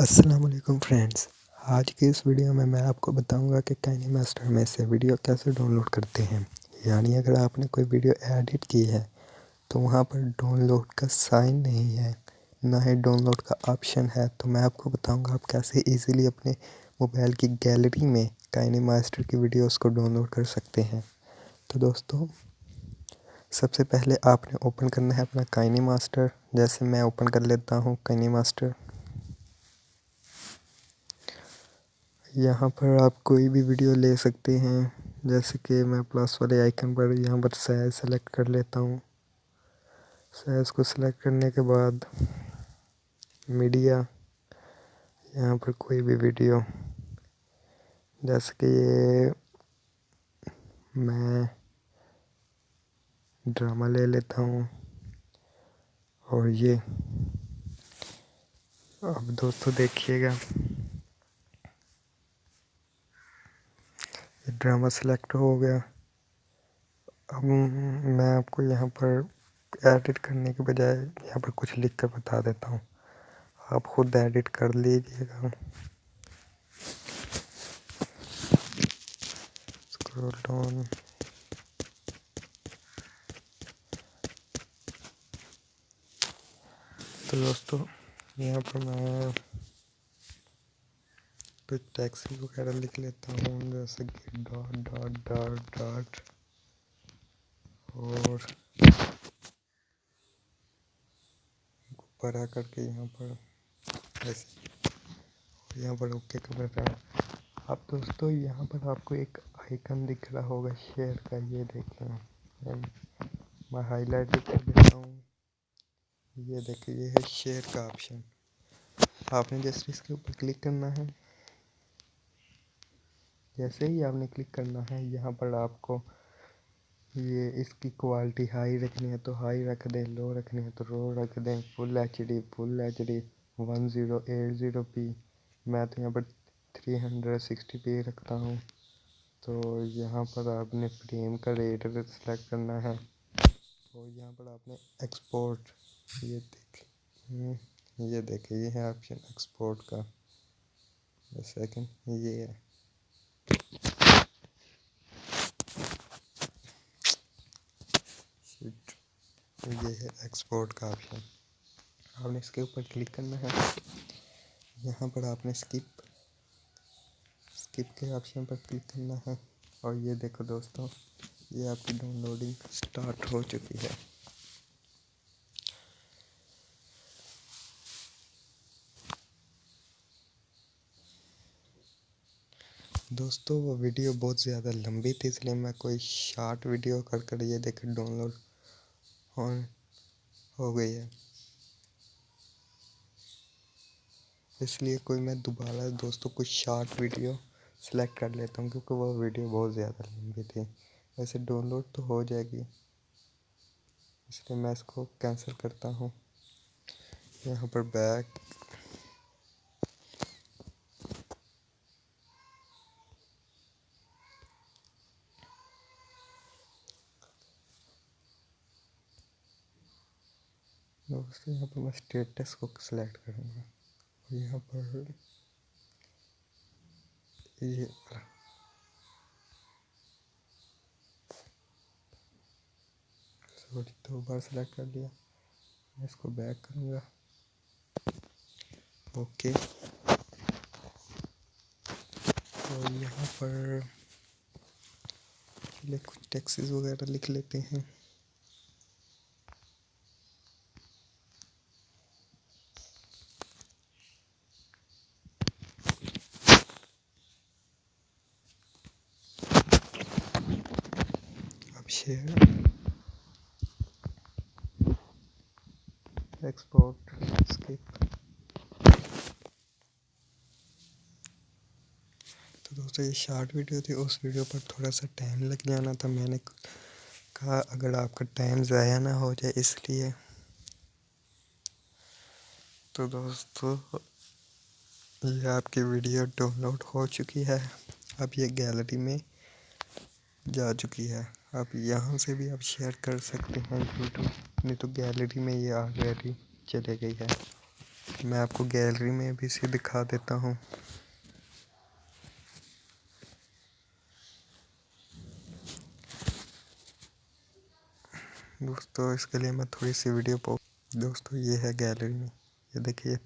अस्सलाम वालेकुम फ्रेंड्स। आज की इस वीडियो में मैं आपको बताऊंगा कि काइने मास्टर में से वीडियो कैसे डाउनलोड करते हैं। यानी अगर आपने कोई वीडियो एडिट की है तो वहां पर डाउनलोड का साइन नहीं है, ना ही डाउनलोड का ऑप्शन है, तो मैं आपको बताऊंगा आप कैसे इजीली अपने मोबाइल की गैलरी में काइने मास्टर की वीडियोस को डाउनलोड कर सकते हैं। तो दोस्तों, सबसे पहले आपने ओपन करना है अपना काइने मास्टर। जैसे मैं ओपन कर लेता हूँ काइने मास्टर। यहाँ पर आप कोई भी वीडियो ले सकते हैं, जैसे कि मैं प्लस वाले आइकन पर यहाँ पर साइज सेलेक्ट कर लेता हूँ। साइज को सेलेक्ट करने के बाद मीडिया, यहाँ पर कोई भी वीडियो, जैसे कि ये मैं ड्रामा ले लेता हूँ। और ये अब दोस्तों देखिएगा, ये ड्रामा सेलेक्ट हो गया। अब मैं आपको यहाँ पर एडिट करने के बजाय यहाँ पर कुछ लिख कर बता देता हूँ, आप खुद एडिट कर लीजिएगा। स्क्रॉल डाउन, तो दोस्तों यहाँ पर मैं कुछ टैक्सी वगैरह लिख लेता हूँ, जैसे कि डॉट डॉट डॉट डॉट और बड़ा करके यहाँ पर ऐसे यहाँ पर ओके कर देता हूँ। अब दोस्तों यहाँ पर आपको एक आइकन दिख रहा होगा शेयर का, ये देखें, मैं हाईलाइट भी कर देता हूँ। ये देखिए, ये है शेयर का ऑप्शन। आपने जैसे इसके ऊपर क्लिक करना है, जैसे ही आपने क्लिक करना है यहाँ पर आपको ये इसकी क्वालिटी हाई रखनी है तो हाई रख दें, लो रखनी है तो लो रख दें, फुल एच डी 1080p। मैं तो यहाँ पर 360p रखता हूँ। तो यहाँ पर आपने फ्रेम का रेट सेलेक्ट करना है और यहाँ पर आपने एक्सपोर्ट, ये देखिए ये है ऑप्शन एक्सपोर्ट का। सेकंड ये है, ये है एक्सपोर्ट का ऑप्शन। आपने इसके ऊपर क्लिक करना है, यहाँ पर आपने स्किप के ऑप्शन पर क्लिक करना है और ये देखो दोस्तों, ये आपकी डाउनलोडिंग स्टार्ट हो चुकी है। दोस्तों वो वीडियो बहुत ज़्यादा लंबी थी, इसलिए मैं कोई शॉर्ट वीडियो कर ये देखो डाउनलोड ऑन हो गई है। इसलिए कोई मैं दोबारा दोस्तों कुछ शॉर्ट वीडियो सेलेक्ट कर लेता हूँ, क्योंकि वो वीडियो बहुत ज़्यादा लंबी थी। वैसे डाउनलोड तो हो जाएगी, इसलिए मैं इसको कैंसिल करता हूँ। यहाँ पर बैक, दोस्तों यहाँ पर मैं स्टेटस को सिलेक्ट करूँगा। यहाँ पर ये सॉरी 2 बार सेलेक्ट कर लिया, मैं इसको बैक करूँगा। ओके, और यहाँ पर चलिए कुछ टैक्सीज वगैरह लिख लेते हैं। अब शेयर, एक्सपोर्ट, स्किप। तो दोस्तों ये शॉर्ट वीडियो थी, उस वीडियो पर थोड़ा सा टाइम लग जाना था। मैंने कहा अगर आपका टाइम ज़ाया ना हो जाए इसलिए। तो दोस्तों ये आपकी वीडियो डाउनलोड हो चुकी है, अब ये गैलरी में जा चुकी है। आप यहाँ से भी आप शेयर कर सकते हैं यूट्यूब, नहीं तो गैलरी में ये ऑलरेडी चले गई है। मैं आपको गैलरी में भी इसे दिखा देता हूँ। दोस्तों इसके लिए मैं थोड़ी सी वीडियो दोस्तों ये है गैलरी में, ये देखिए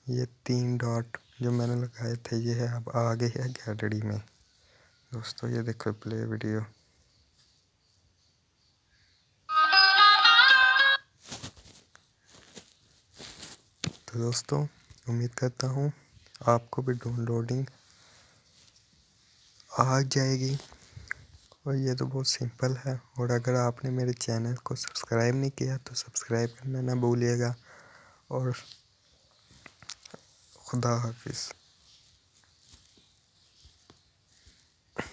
ये 3 डॉट जो मैंने लगाए थे ये है अब आगे है गैलरी में। दोस्तों ये देखो प्ले वीडियो। तो दोस्तों उम्मीद करता हूँ आपको भी डाउनलोडिंग आ जाएगी, और ये तो बहुत सिंपल है। और अगर आपने मेरे चैनल को सब्सक्राइब नहीं किया तो सब्सक्राइब करना ना भूलिएगा। और खुदा हाफिज़।